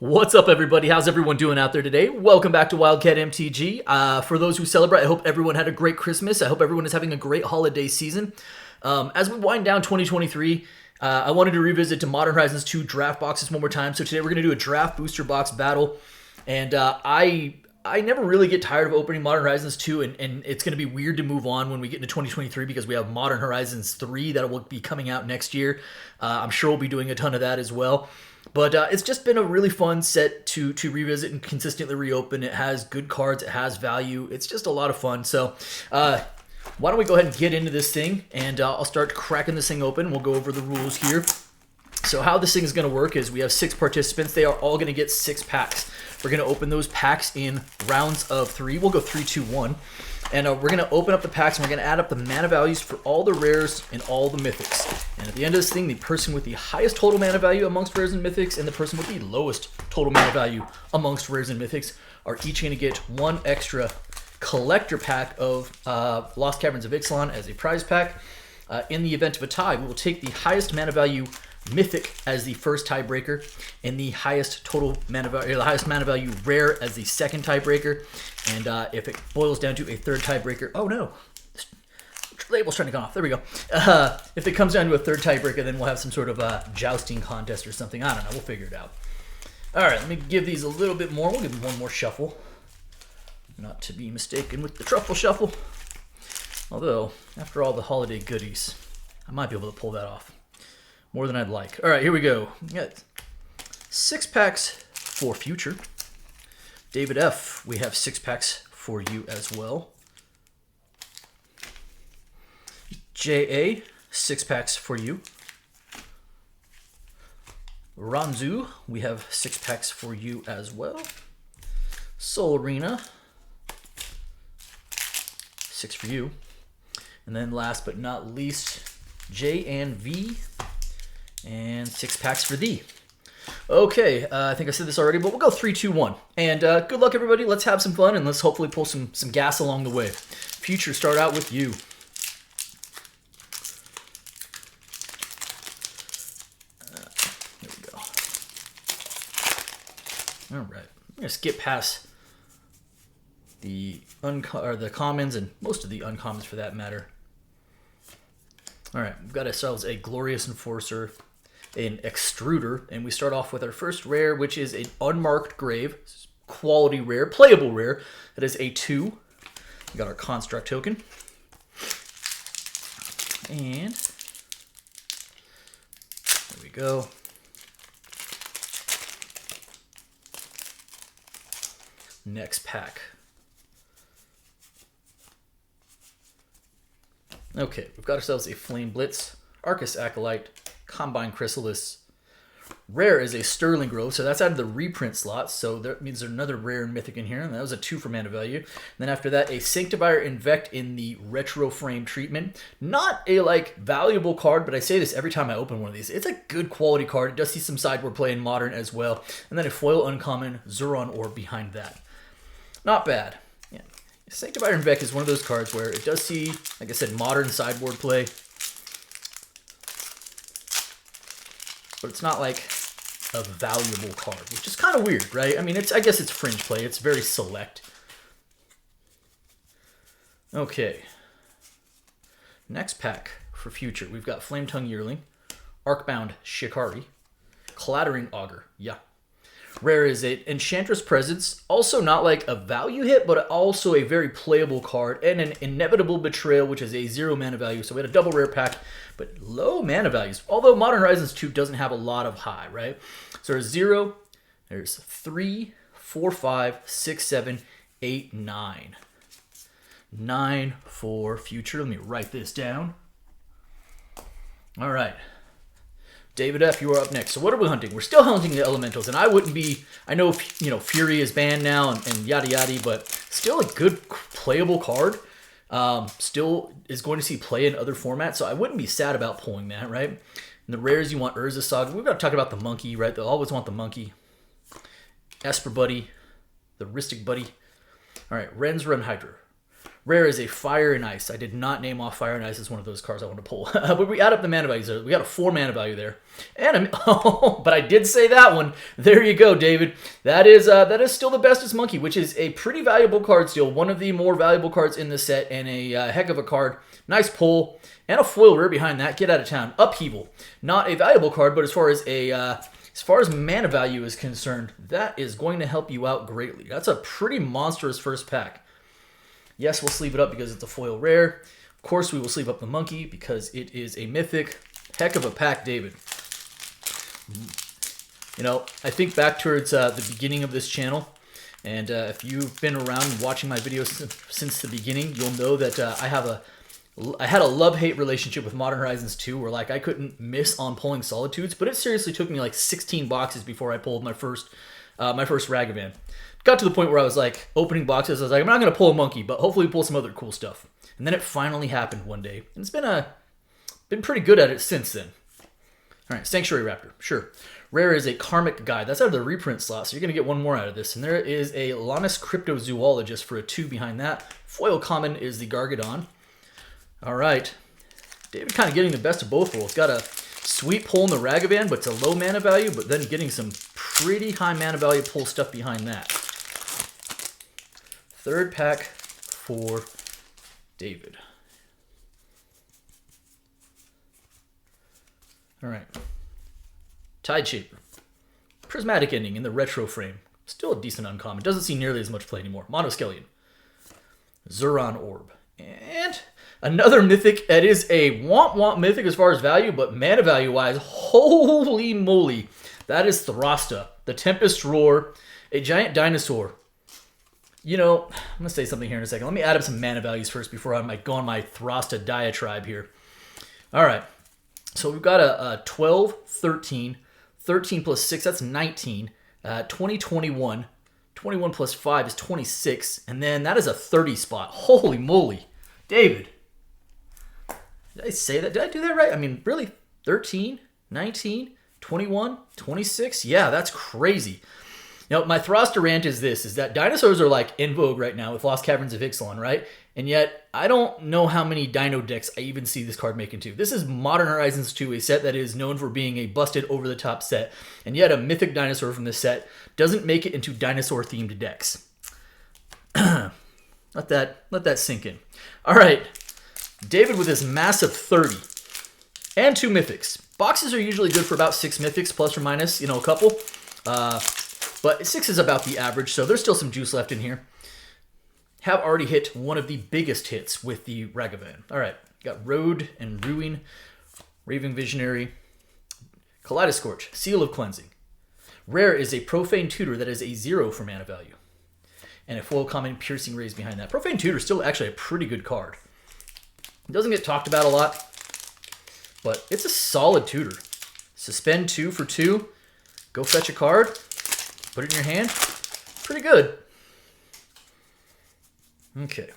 What's up, everybody? How's everyone doing out there today? Welcome back to Wildcat MTG. For those who celebrate, I hope everyone had a great Christmas. I hope everyone is having a great holiday season. As we wind down 2023, I wanted to revisit to Modern Horizons 2 draft boxes one more time. So today we're going to do a draft booster box battle. And I never really get tired of opening Modern Horizons 2, and it's going to be weird to move on when we get into 2023 because we have Modern Horizons 3 that will be coming out next year. I'm sure we'll be doing a ton of that as well. But it's just been a really fun set to revisit and consistently reopen. It has good cards. It has value. It's just a lot of fun. So why don't we go ahead and get into this thing, and I'll start cracking this thing open. We'll go over the rules here. So how this thing is going to work is we have 6 participants. They are all going to get 6 packs. We're going to open those packs in rounds of 3. We'll go 3, 2, 1. And we're going to open up the packs, and we're going to add up the mana values for all the rares and all the mythics. And at the end of this thing, the person with the highest total mana value amongst rares and mythics and the person with the lowest total mana value amongst rares and mythics are each going to get 1 extra collector pack of Lost Caverns of Ixalan as a prize pack. In the event of a tie, we will take the highest mana value mythic as the first tiebreaker, and the highest total mana value, the highest mana value rare as the second tiebreaker. And if it boils down to a third tiebreaker, oh no, label's trying to come off. There we go. If it comes down to a third tiebreaker, then we'll have some sort of jousting contest or something. I don't know. We'll figure it out. All right, let me give these a little bit more. We'll give them one more shuffle, not to be mistaken with the truffle shuffle. Although, after all the holiday goodies, I might be able to pull that off. More than I'd like. All right, here we go. We got 6 packs for Future. David F., we have 6 packs for you as well. J.A., 6 packs for you. Ranzu, we have 6 packs for you as well. Soul Arena, 6 for you. And then last but not least, J and V, and 6 packs for thee. Okay, I think I said this already, but we'll go 3, 2, 1. And good luck, everybody. Let's have some fun, and let's hopefully pull some gas along the way. Future, start out with you. There we go. All right. I'm going to skip past the commons and most of the uncommons for that matter. All right, we've got ourselves a Glorious Enforcer, an Extruder, and we start off with our first rare, which is an Unmarked Grave, quality rare, playable rare. That is a 2. We got our Construct token. And there we go. Next pack. Okay, we've got ourselves a Flame Blitz, Arcus Acolyte, Combine Chrysalis. Rare is a Sterling Grove, so that's out of the reprint slot, so that means there's another rare and mythic in here, and that was a 2 for mana value. And then after that, a Sanctifier Invect in the Retro Frame treatment. Not a, valuable card, but I say this every time I open one of these. It's a good quality card. It does see some sideboard play in Modern as well. And then a Foil Uncommon Zuron Orb behind that. Not bad. Yeah. Sanctifier Invect is one of those cards where it does see, like I said, Modern sideboard play. But it's not like a valuable card, which is kind of weird, right? I mean, I guess it's fringe play. It's very select. Okay. Next pack for Future. We've got Flametongue Yearling, Arcbound Shikari, Clattering Augur. Yeah. Rare is it Enchantress Presence, also not like a value hit, but also a very playable card, and an Inevitable Betrayal, which is a 0 mana value. So we had a double rare pack, but low mana values. Although Modern Horizons 2 doesn't have a lot of high, right? So there's 0, there's 3, 4, 5, 6, 7, 8, 9. 9 for Future. Let me write this down. All right. David F., you are up next. So what are we hunting? We're still hunting the elementals, and I wouldn't be, I know, Fury is banned now and yada yada, but still a good playable card. Still is going to see play in other formats, so I wouldn't be sad about pulling that, right? And the rares, you want Urza Saga. We've got to talk about the monkey, right? They'll always want the monkey. Esper Buddy, the Ristic Buddy. All right, Ren's Run Hydra. Rare is a Fire and Ice. I did not name off Fire and Ice as one of those cards I want to pull. But we add up the mana values there. We got a 4 mana value there. And but I did say that one. There you go, David. That is still the Bestest Monkey, which is a pretty valuable card still. One of the more valuable cards in the set, and a heck of a card. Nice pull. And a foil rare behind that. Get out of town. Upheaval. Not a valuable card, but as far as mana value is concerned, that is going to help you out greatly. That's a pretty monstrous first pack. Yes, we'll sleeve it up because it's a foil rare. Of course, we will sleeve up the monkey because it is a mythic. Heck of a pack, David. You know, I think back towards the beginning of this channel, and if you've been around and watching my videos since the beginning, you'll know that I had a love-hate relationship with Modern Horizons 2, where like I couldn't miss on pulling Solitudes, but it seriously took me like 16 boxes before I pulled my first Ragavan. Got to the point where I was like opening boxes. I was like, I'm not going to pull a monkey, but hopefully pull some other cool stuff. And then it finally happened one day, and it's been pretty good at it since then. All right, Sanctuary Raptor, sure. Rare is a Karmic Guide. That's out of the reprint slot, so you're going to get one more out of this. And there is a Lannis Cryptozoologist for a 2 behind that. Foil common is the Gargadon. All right, David kind of getting the best of both worlds. Got a sweet pull in the Ragavan, but it's a low mana value, but then getting some pretty high mana value pull stuff behind that. Third pack for David. All right. Tideshaper. Prismatic Ending in the retro frame. Still a decent uncommon. Doesn't see nearly as much play anymore. Monoskelion. Zuron Orb. And another mythic. That is a want mythic as far as value, but mana value wise, holy moly. That is Throsta, the Tempest Roar, a giant dinosaur. You know, I'm going to say something here in a second. Let me add up some mana values first before I might go on my Throsta diatribe here. All right. So we've got a 12, 13, 13 plus 6, that's 19, 20, 21, 21 plus 5 is 26, and then that is a 30 spot. Holy moly. David, did I say that? Did I do that right? I mean, really? 13, 19, 21, 26? Yeah, that's crazy. Now, my Throsta rant is this, is that dinosaurs are like in vogue right now with Lost Caverns of Ixalan, right? And yet, I don't know how many dino decks I even see this card make into. This is Modern Horizons 2, a set that is known for being a busted over-the-top set. And yet, a mythic dinosaur from this set doesn't make it into dinosaur-themed decks. Let that sink in. All right, David with his massive 30 and 2 mythics. Boxes are usually good for about 6 mythics, plus or minus, you know, a couple. But 6 is about the average, so there's still some juice left in here. Have already hit one of the biggest hits with the Ragavan. All right, got Road and Ruin, Raving Visionary, Kaleidoscorch, Seal of Cleansing. Rare is a Profane Tutor that is a 0 for mana value. And a foil common Piercing Rays behind that. Profane Tutor is still actually a pretty good card. It doesn't get talked about a lot, but it's a solid tutor. Suspend 2 for 2. Go fetch a card. Put it in your hand. Pretty good. Okay.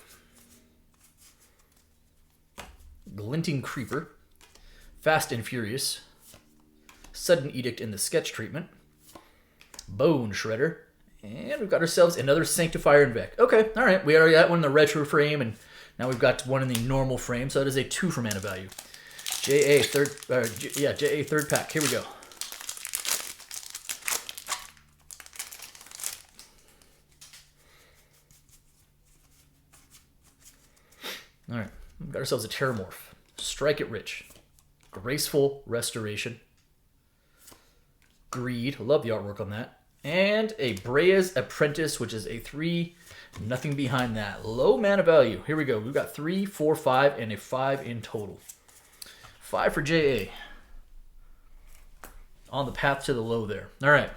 Glinting Creeper. Fast and Furious. Sudden Edict in the sketch treatment. Bone Shredder. And we've got ourselves another Sanctifier and Vec. Okay, all right. We already got one in the retro frame, and now we've got one in the normal frame, so that is a 2 for mana value. JA third pack. Here we go. All right, we've got ourselves a Terramorph. Strike It Rich. Graceful Restoration. Greed. Love the artwork on that. And a Brea's Apprentice, which is a 3. Nothing behind that. Low mana value. Here we go. We've got 3, 4, 5, and a 5 in total. 5 for JA. On the path to the low there. All right.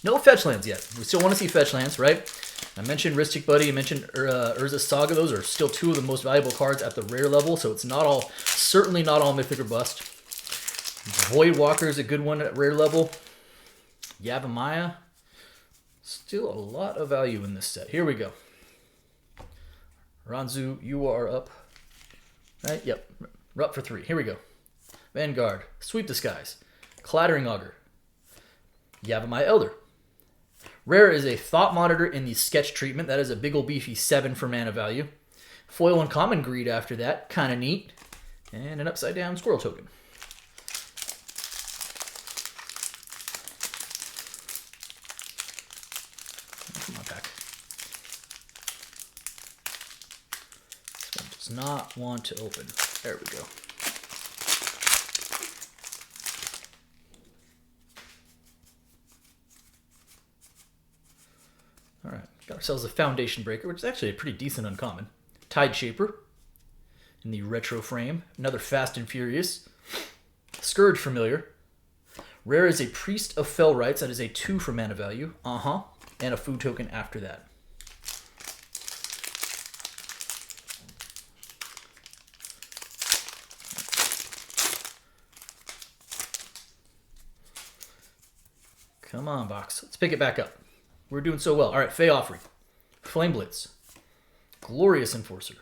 No fetch lands yet. We still want to see fetch lands, right? I mentioned Ristic Buddy. I mentioned Urza's Saga. Those are still 2 of the most valuable cards at the rare level, so it's not all, certainly not all mythic or bust. Voidwalker is a good one at rare level. Yavimaya. Still a lot of value in this set. Here we go. Ranzu, you are up. Right? Yep. We're up for 3. Here we go. Vanguard. Sweep the Skies. Clattering Augur. Yavimaya Elder. Rare is a Thought Monitor in the sketch treatment. That is a big ol' beefy 7 for mana value. Foil Uncommon Greed after that. Kind of neat. And an upside down squirrel token. Come on, pack. This one does not want to open. There we go. All right, got ourselves a Foundation Breaker, which is actually a pretty decent uncommon. Tide Shaper in the retro frame. Another Fast and Furious. Scourge Familiar. Rare is a Priest of Fell Rites. That is a 2 for mana value. And a food token after that. Come on, box. Let's pick it back up. We're doing so well. All right, Fey Offering. Flame Blitz. Glorious Enforcer.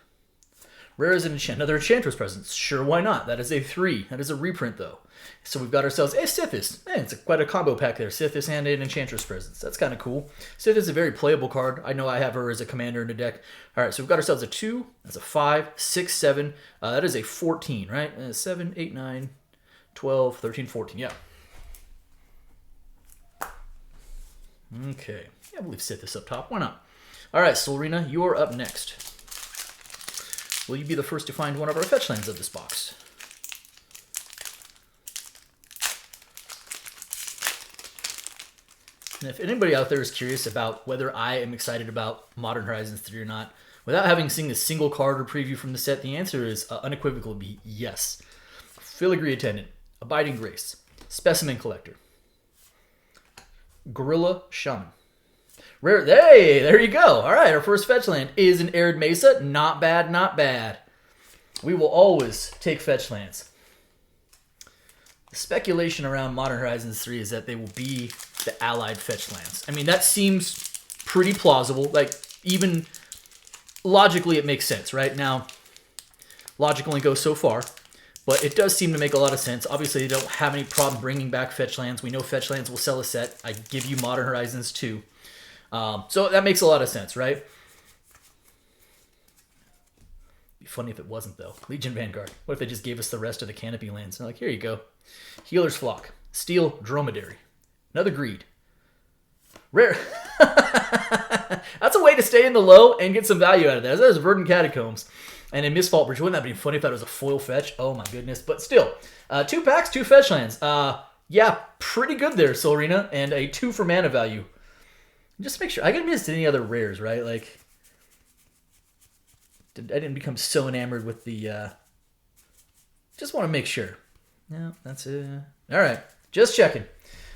Rare is another Enchantress Presence. Sure, why not? That is a 3. That is a reprint, though. So we've got ourselves a Sithis. Man, it's quite a combo pack there. Sithis and an Enchantress Presence. That's kind of cool. Sithis is a very playable card. I know I have her as a commander in the deck. All right, so we've got ourselves a 2. That's a 5, 6, 7. That is a 14, right? 7, 8, 9, 12, 13, 14. Yeah. Okay. Yeah, we'll leave Sithis up top. Why not? All right, Solrina, you're up next. Will you be the first to find one of our fetch lands of this box? And if anybody out there is curious about whether I am excited about Modern Horizons 3 or not, without having seen a single card or preview from the set, the answer is unequivocally yes. Filigree Attendant, Abiding Grace, Specimen Collector, Gorilla Shaman. Rare. Hey, there you go. All right, our first fetch land is an Arid Mesa. Not bad, not bad. We will always take fetch lands. The speculation around Modern Horizons 3 is that they will be the allied fetch lands. I mean, that seems pretty plausible. Like, even logically, it makes sense, right? Now, logic only goes so far, but it does seem to make a lot of sense. Obviously, they don't have any problem bringing back fetch lands. We know fetch lands will sell a set. I give you Modern Horizons 2. So that makes a lot of sense, right? It'd be funny if it wasn't, though. Legion Vanguard. What if they just gave us the rest of the Canopy lands? They're like, here you go. Healer's Flock. Steel Dromedary. Another Greed. Rare. That's a way to stay in the low and get some value out of that. There's Verdant Catacombs. And in Mistfall Bridge, wouldn't that be funny if that was a foil fetch? Oh my goodness. But still, 2 packs, 2 fetch lands. Yeah, pretty good there, Solrina. And a 2 for mana value. Just make sure. I didn't miss any other rares, right? Like, I didn't become so enamored with the... Just want to make sure. No, that's it. All right. Just checking.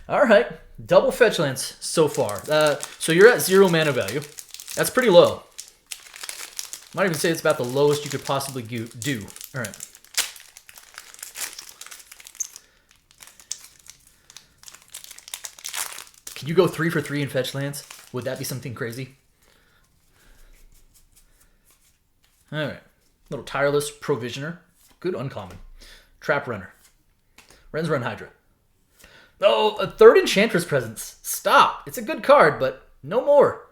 All right. Double fetch lands so far. So you're at 0 mana value. That's pretty low. Might even say it's about the lowest you could possibly do. All right. Can you go 3 for 3 in fetch lands? Would that be something crazy? All right. Little Tireless Provisioner. Good uncommon. Trap Runner. Ren's Run Hydra. Oh, a 3rd Enchantress Presence. Stop. It's a good card, but no more.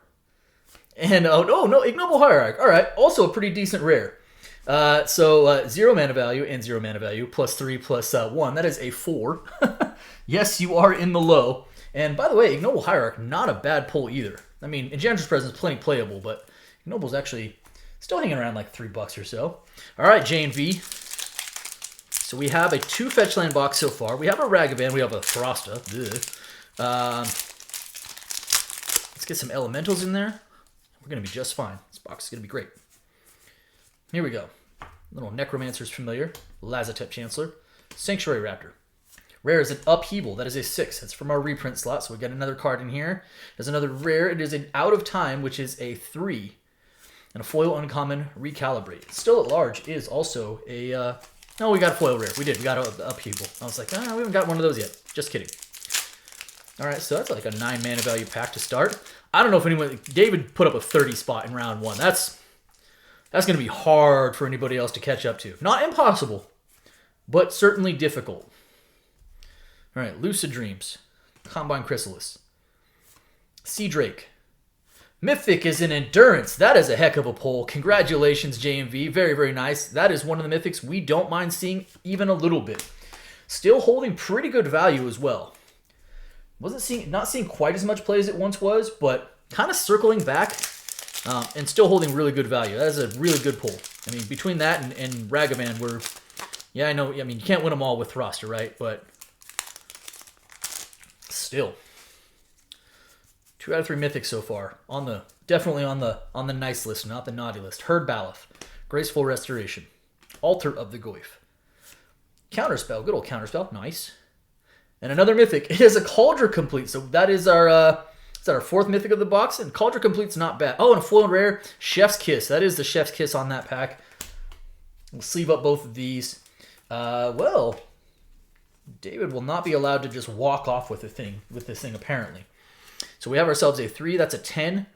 And, oh, no, Ignoble Hierarch. All right. Also a pretty decent rare. 0 mana value and 0 mana value. +3 +1. That is a 4. Yes, you are in the low. And by the way, Ignoble Hierarch, not a bad pull either. I mean, Enchantress Presence is plenty playable, but Ignoble's actually still hanging around like $3 or so. All right, J&V. So we have a 2 fetch land box so far. We have a Ragavan. We have a Throsta. Let's get some elementals in there. We're going to be just fine. This box is going to be great. Here we go. Little Necromancer's Familiar. Lazotep Chancellor. Sanctuary Raptor. Rare is an Upheaval. That is a 6. That's from our reprint slot, so we got another card in here. There's another rare. It is an Out of Time, which is a 3. And a foil uncommon Recalibrate. Still at large is also a... No, we got a foil rare. We did. We got an Upheaval. I was like, we haven't got one of those yet. Just kidding. All right, so that's like a 9 mana value pack to start. I don't know if anyone... David put up a 30 spot in round 1. That's going to be hard for anybody else to catch up to. Not impossible, but certainly difficult. All right, Lucid Dreams, Combine Chrysalis, Sea Drake, Mythic is an Endurance. That is a heck of a pull. Congratulations, JMV. Very, very nice. That is one of the Mythics we don't mind seeing even a little bit. Still holding pretty good value as well. Not seeing quite as much play as it once was, but kind of circling back and still holding really good value. That is a really good pull. I mean, between that and Ragavan, yeah, I know. I mean, you can't win them all with Thruster, right? But still. 2 out of 3 Mythics so far. Definitely on the nice list, not the naughty list. Herd Baloth, Graceful Restoration, Altar of the Goyf, Counterspell, good old Counterspell, nice. And another Mythic. It is a Cauldron Complete, so that is our our 4th Mythic of the box, and Cauldron Complete's not bad. Oh, and a foil rare, Chef's Kiss. That is the Chef's Kiss on that pack. We'll sleeve up both of these. Well, David will not be allowed to just walk off with this thing apparently. So we have ourselves a 3, that's a 10,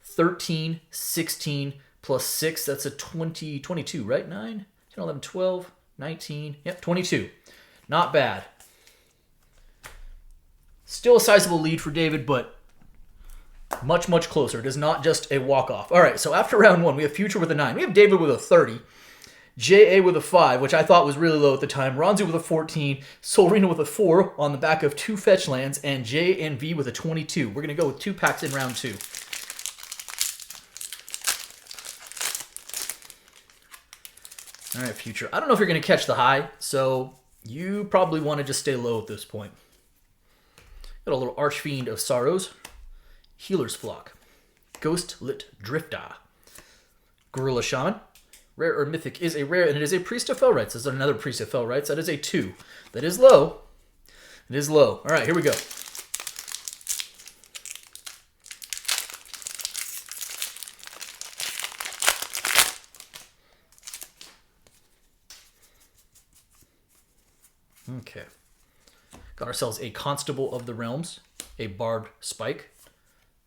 13, 16, plus 6, that's a 22, right? 9, 10, 11, 12, 19, yep, 22. Not bad. Still a sizable lead for David, but much, much closer. It is not just a walk-off. All right, so after round 1, we have Future with a 9. We have David with a 30. J.A. with a 5, which I thought was really low at the time. Ronzu with a 14. Solrina with a 4 on the back of 2 fetch lands. And J and V with a 22. We're going to go with 2 packs in round 2. All right, Future. I don't know if you're going to catch the high, so you probably want to just stay low at this point. Got a little Archfiend of Sorrows. Healer's Flock. Ghost Lit Drifter. Gorilla Shaman. Rare or Mythic is a rare, and it is a Priest of Fellrights. This is another Priest of Fellrights. That is a 2. That is low. It is low. All right, here we go. Okay. Got ourselves a Constable of the Realms, a Barbed Spike,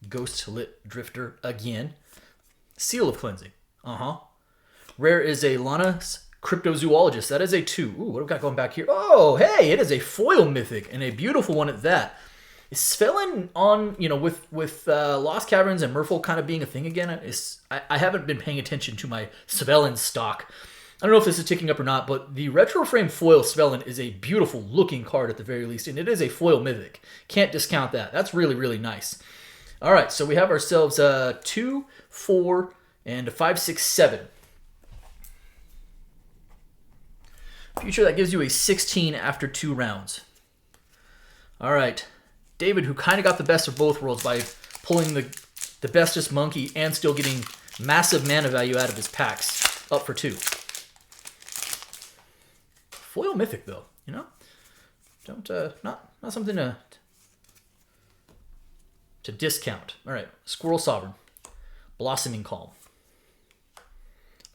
Ghost Lit Drifter again, Seal of Cleansing. Rare is a Lana's Cryptozoologist. That is a 2. Ooh, what have we got going back here? Oh, hey, it is a foil Mythic, and a beautiful one at that. Is Svelin on, with Lost Caverns and Merfolk kind of being a thing again? I haven't been paying attention to my Svelin stock. I don't know if this is ticking up or not, but the Retro Frame foil Svelin is a beautiful looking card at the very least, and it is a foil Mythic. Can't discount that. That's really, really nice. All right, so we have ourselves 2, 4, and 5, 6, 7. Future, that gives you a 16 after 2 rounds. All right. David, who kind of got the best of both worlds by pulling the bestest monkey and still getting massive mana value out of his packs, up for 2. Foil Mythic, though, Don't, not something to discount. All right. Squirrel Sovereign. Blossoming Calm.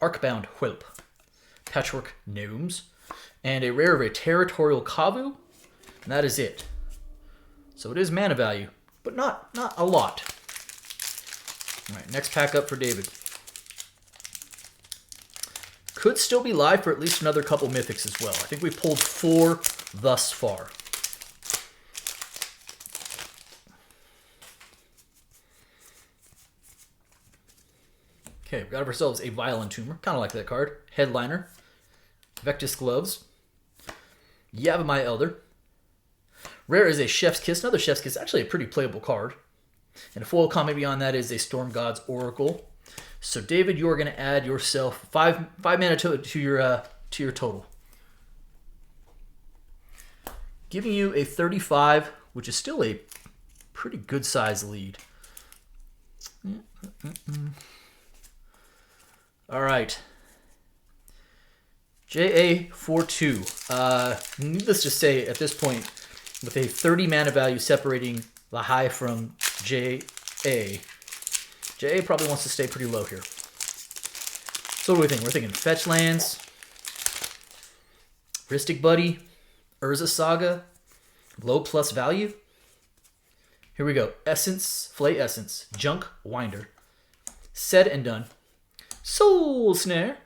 Arcbound Whelp. Patchwork Gnomes. And a rare of a Territorial Kavu. And that is it. So it is mana value, but not a lot. All right, next pack up for David. Could still be live for at least another couple Mythics as well. I think we've pulled 4 thus far. Okay, we've got ourselves a Violent Tumor. Kind of like that card. Headliner. Vectis Gloves. Yavimaya Elder. Rare is a Chef's Kiss. Another Chef's Kiss. Actually a pretty playable card. And a foil comment beyond that is a Storm God's Oracle. So David, you're going to add yourself 5 mana to your total. Giving you a 35, which is still a pretty good size lead. All right. JA42. Needless to say, at this point, with a 30 mana value separating the high from JA, JA probably wants to stay pretty low here. So what do we think? We're thinking Fetch Lands, Ristic Buddy, Urza Saga, low plus value. Here we go. Essence, Flay Essence, Junk Winder, Said and Done, Soul Snare.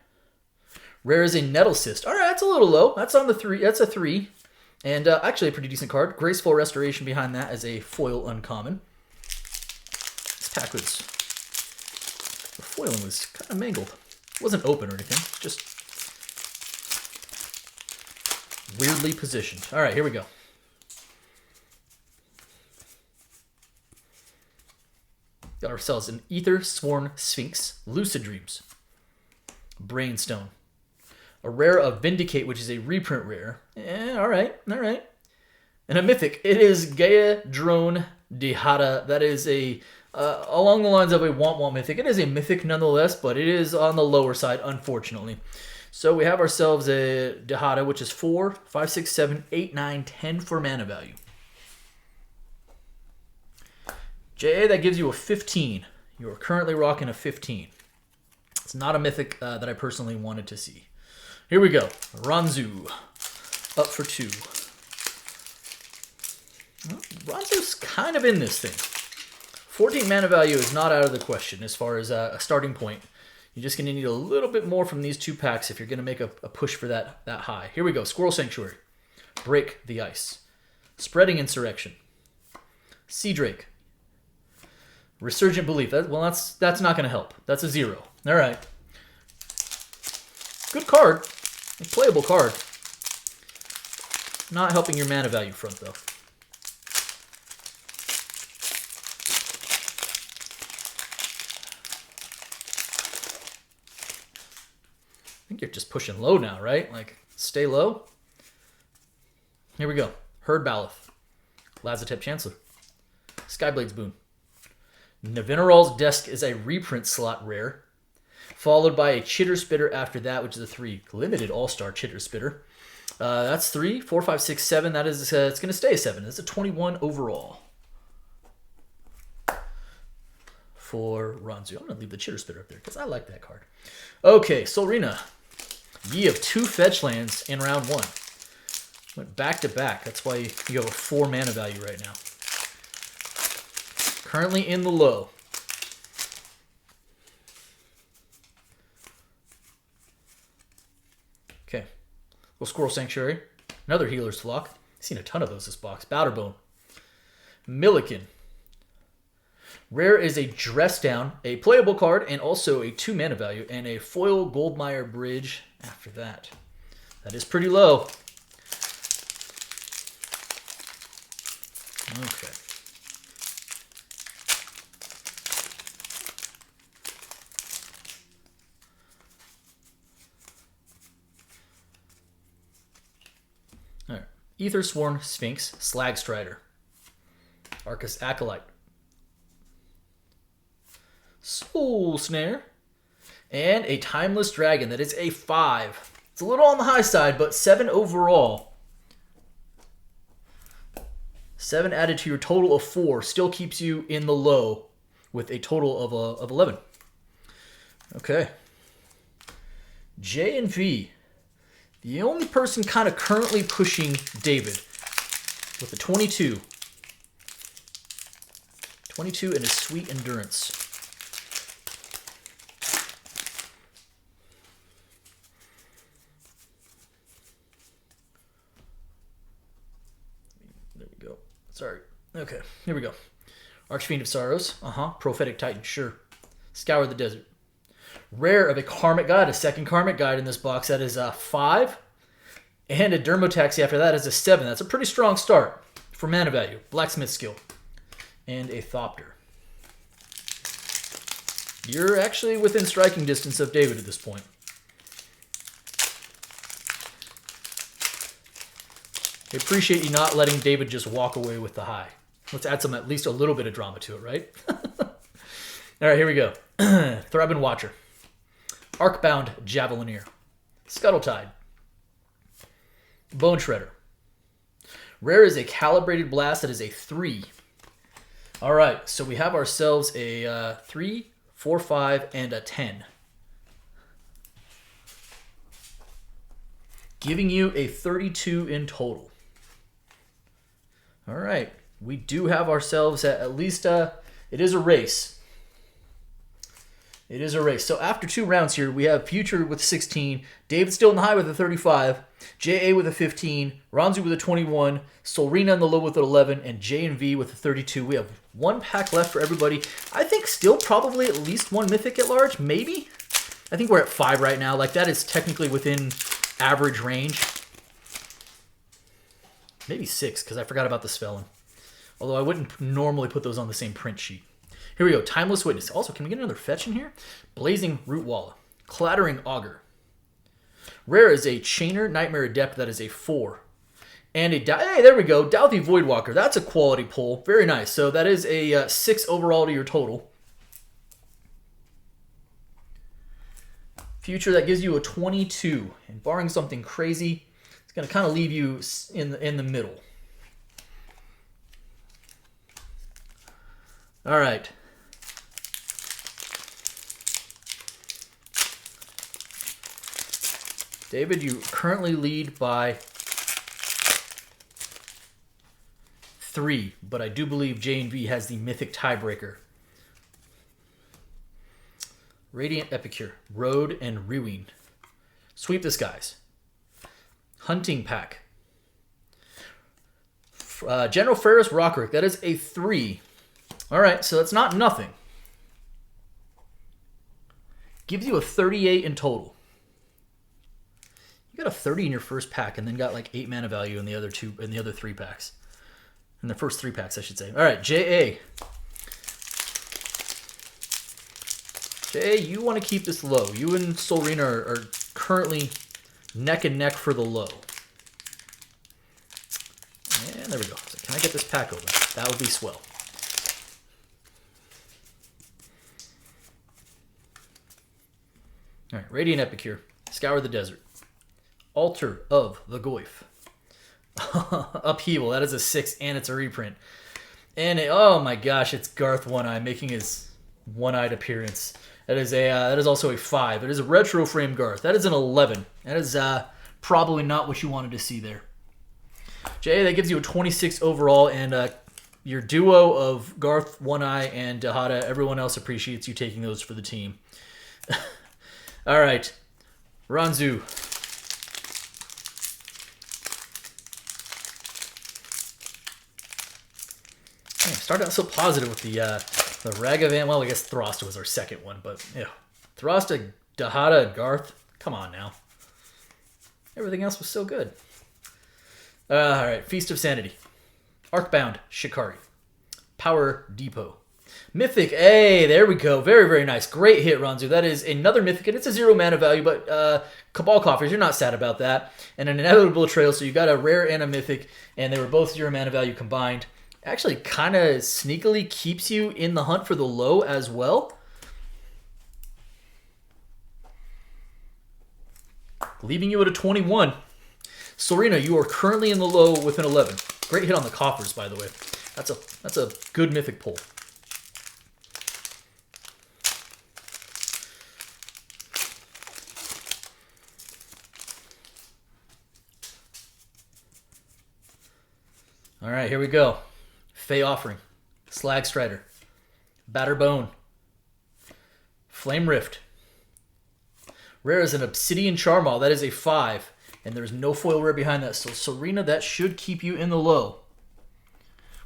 Rare is a Nettle Cyst. All right, that's a little low. That's on the 3. That's a 3. And actually a pretty decent card. Graceful Restoration behind that as a foil uncommon. This pack was The foiling was kind of mangled. It wasn't open or anything, just weirdly positioned. All right, here we go. Got ourselves an Ether Sworn Sphinx, Lucid Dreams, Brainstone, a rare of Vindicate, which is a reprint rare. All right. And a mythic. It is Gaia Drone Dihada. That is a along the lines of a want mythic. It is a mythic nonetheless, but it is on the lower side, unfortunately. So we have ourselves a Dihada, which is 4, 5, 6, 7, 8, 9, 10 for mana value. JA, that gives you a 15. You are currently rocking a 15. It's not a mythic that I personally wanted to see. Here we go. Ranzu, up for 2. Well, Ranzu's kind of in this thing. 14 mana value is not out of the question as far as a starting point. You're just going to need a little bit more from these 2 packs if you're going to make a push for that high. Here we go. Squirrel Sanctuary. Break the Ice. Spreading Insurrection. Sea Drake. Resurgent Belief. That's not going to help. That's a 0. All right. Good card. A playable card. Not helping your mana value front, though. I think you're just pushing low now, right? Like, stay low. Here we go. Herd Baloth. Lazotep Chancellor. Skyblade's Boon. Navinaral's Desk is a reprint slot rare, followed by a Chitter Spitter after that, which is a 3. Limited All-Star Chitter Spitter. That's 3, 4, 5, 6, 7. That is, it's going to stay a 7. It's a 21 overall for Ranzu. I'm going to leave the Chitter Spitter up there because I like that card. Okay, Solrina. Ye have 2 fetch lands in round 1. Went back to back. That's why you have a 4 mana value right now. Currently in the low. Okay. Little Squirrel Sanctuary. Another Healer's Flock. I've seen a ton of those this box. Bowderbone. Milliken. Rare is a Dress Down, a playable card, and also a 2 mana value, and a foil Goldmire Bridge after that. That is pretty low. Okay. All right. Ether Sworn Sphinx, Slag Strider. Arcus Acolyte. Soul Snare. And a Timeless Dragon. That is a 5. It's a little on the high side, but 7 overall. 7 added to your total of 4 still keeps you in the low with a total of 11. Okay. J and V. The only person kind of currently pushing David with a 22. 22 and his sweet endurance. There we go. Sorry. Okay, here we go. Archfiend of Sorrows. Prophetic Titan, sure. Scour the Desert. Rare of a Karmic Guide, a second Karmic Guide in this box. That is a 5. And a Dermotaxi after that is a 7. That's a pretty strong start for mana value. Blacksmith Skill. And a Thopter. You're actually within striking distance of David at this point. I appreciate you not letting David just walk away with the high. Let's add some, at least a little bit of drama to it, right? All right, here we go. Thraben Watcher. Arcbound Javelineer. Scuttletide. Bone Shredder. Rare is a Calibrated Blast. That is a 3. All right, so we have ourselves a 3, 4, 5, and a 10. Giving you a 32 in total. All right, we do have ourselves at least, it is a race. It is a race. So after 2 rounds here, we have Future with 16, David still in the high with a 35, JA with a 15, Ranzu with a 21, Solrina in the low with an 11, and J&V with a 32. We have 1 pack left for everybody. I think still probably at least 1 Mythic at large, maybe? I think we're at 5 right now. Like, that is technically within average range. Maybe 6, because I forgot about the Svelin. Although I wouldn't normally put those on the same print sheet. Here we go. Timeless Witness. Also, can we get another fetch in here? Blazing Rootwalla. Clattering Augur. Rare is a Chainer Nightmare Adept. That is a 4. And a... Hey, there we go. Douthie Voidwalker. That's a quality pull. Very nice. So that is a 6 overall to your total. Future, that gives you a 22. And barring something crazy, it's going to kind of leave you in the middle. All right. David, you currently lead by 3, but I do believe J&V has the Mythic tiebreaker. Radiant Epicure, Road, and Ruin. Sweep the Skies. Hunting Pack. General Ferris Rockrick, that is a 3. All right, so that's not nothing. Gives you a 38 in total. You got a 30 in your first pack, and then got like 8 mana value in the other 3 packs. In the first 3 packs, I should say. All right, JA. JA, you want to keep this low. You and Solrina are currently neck and neck for the low. And there we go. So can I get this pack open? That would be swell. All right, Radiant Epicure. Scour the Desert. Altar of the Goyf. Upheaval. That is a 6, and it's a reprint. And oh my gosh, it's Garth One Eye making his one-eyed appearance. That is also a 5. It is a retro frame Garth. That is an 11. That is probably not what you wanted to see there. Jay, that gives you a 26 overall, and your duo of Garth One Eye and Dahada. Everyone else appreciates you taking those for the team. All right, Ranzu. Started out so positive with the Ragavan. Well, I guess Throsta was our second one, but yeah, Throsta, Dahada, and Garth. Come on now. Everything else was so good. All right, Feast of Sanity, Arcbound, Shikari, Power Depot, Mythic. Hey, there we go. Very, very nice. Great hit, Ranzu. That is another Mythic, and it's a 0 mana value, but Cabal Coffers, you're not sad about that. And an Inevitable Trail, so you got a rare and a Mythic, and they were both 0 mana value combined. Actually kind of sneakily keeps you in the hunt for the low as well. Leaving you at a 21. Solrina, you are currently in the low with an 11. Great hit on the coffers, by the way. That's a good Mythic pull. All right, here we go. Fey Offering, Slag Strider, Batterbone, Flame Rift. Rare is an Obsidian Charmaw. That is a 5, and there's no foil rare behind that. So Serena, that should keep you in the low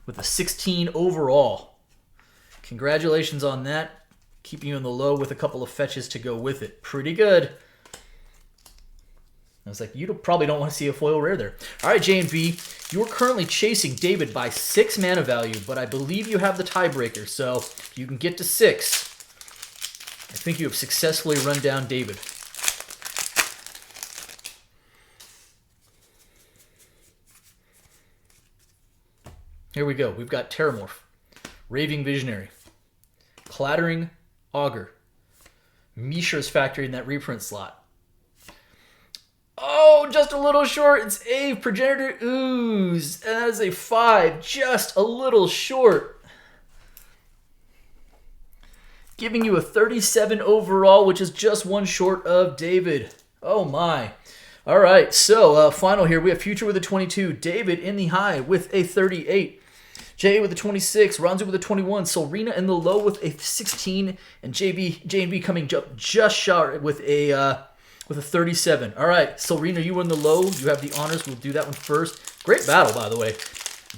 with a 16 overall. Congratulations on that. Keeping you in the low with a couple of fetches to go with it. Pretty good. I was like, you probably don't want to see a foil rare there. All right, J&V, you're currently chasing David by 6 mana value, but I believe you have the tiebreaker, so if you can get to 6, I think you have successfully run down David. Here we go. We've got Terramorph, Raving Visionary, Clattering Augur, Mishra's Factory in that reprint slot. Oh, just a little short. It's a Progenitor Ooze. And that is a 5. Just a little short. Giving you a 37 overall, which is just 1 short of David. Oh, my. All right, so final here. We have Future with a 22. David in the high with a 38. Jay with a 26, Ronzu with a 21, Solrina in the low with a 16, and J&B coming just short with a 37. All right, Solrina, you were in the low. You have the honors. We'll do that one first. Great battle, by the way.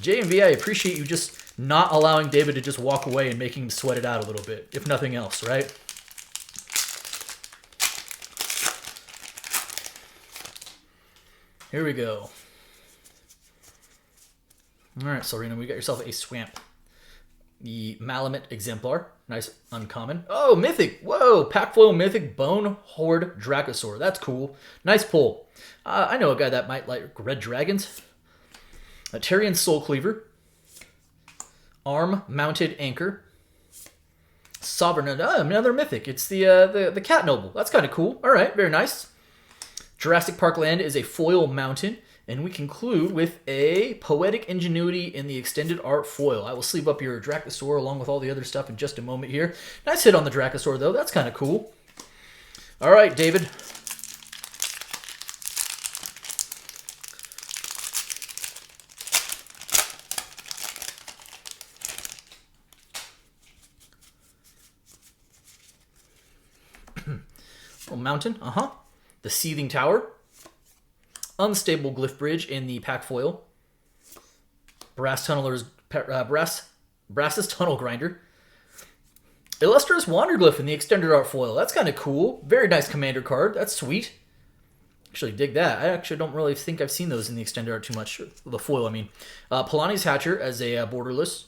J&B, I appreciate you just not allowing David to just walk away and making him sweat it out a little bit, if nothing else, right? Here we go. All right, Serena, we got yourself a Swamp. The Malamute Exemplar. Nice uncommon. Oh, Mythic. Whoa, Pack Foil Mythic Bone Horde Dracosaur. That's cool. Nice pull. I know a guy that might like Red Dragons. A Tyrian Soul Cleaver. Arm Mounted Anchor. Sovereign. Another Mythic. It's the Cat Noble. That's kind of cool. All right, very nice. Jurassic Park Land is a foil mountain. And we conclude with a Poetic Ingenuity in the Extended Art Foil. I will sleeve up your Dracosaur along with all the other stuff in just a moment here. Nice hit on the Dracosaur, though. That's kind of cool. All right, David. Oh, mountain. The Seething Tower. Unstable Glyph Bridge in the pack foil. Brass's Tunnel Grinder. Illustrious Wanderglyph in the extended art foil. That's kind of cool. Very nice commander card. That's sweet. Actually dig that. I actually don't really think I've seen those in the extended art too much. The foil, I mean. Polani's Hatcher as a borderless.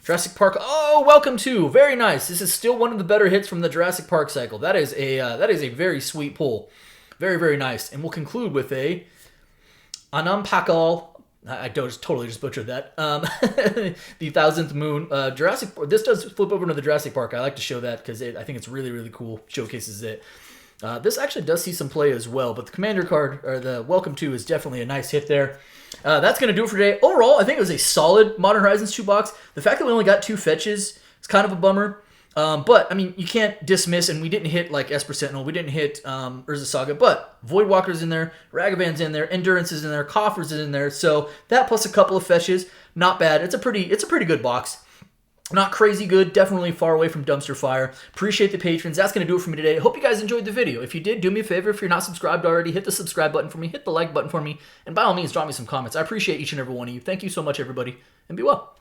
Jurassic Park. Oh, welcome to. Very nice. This is still one of the better hits from the Jurassic Park cycle. That is a very sweet pull. Very, very nice. And we'll conclude with a Anampakal. I totally just butchered that. The Thousandth Moon. Jurassic. This does flip over into the Jurassic Park. I like to show that because I think it's really, really cool. Showcases it. This actually does see some play as well, but the commander card, or the Welcome To, is definitely a nice hit there. That's going to do it for today. Overall, I think it was a solid Modern Horizons 2 box. The fact that we only got 2 fetches is kind of a bummer. But, I mean, you can't dismiss, and we didn't hit, like, Esper Sentinel, we didn't hit Urza Saga, but Voidwalker's in there, Ragavan's in there, Endurance is in there, Coffers is in there, so that plus a couple of fetches, not bad. It's a pretty good box. Not crazy good, definitely far away from dumpster fire. Appreciate the patrons. That's going to do it for me today. I hope you guys enjoyed the video. If you did, do me a favor. If you're not subscribed already, hit the subscribe button for me, hit the like button for me, and by all means, drop me some comments. I appreciate each and every one of you. Thank you so much, everybody, and be well.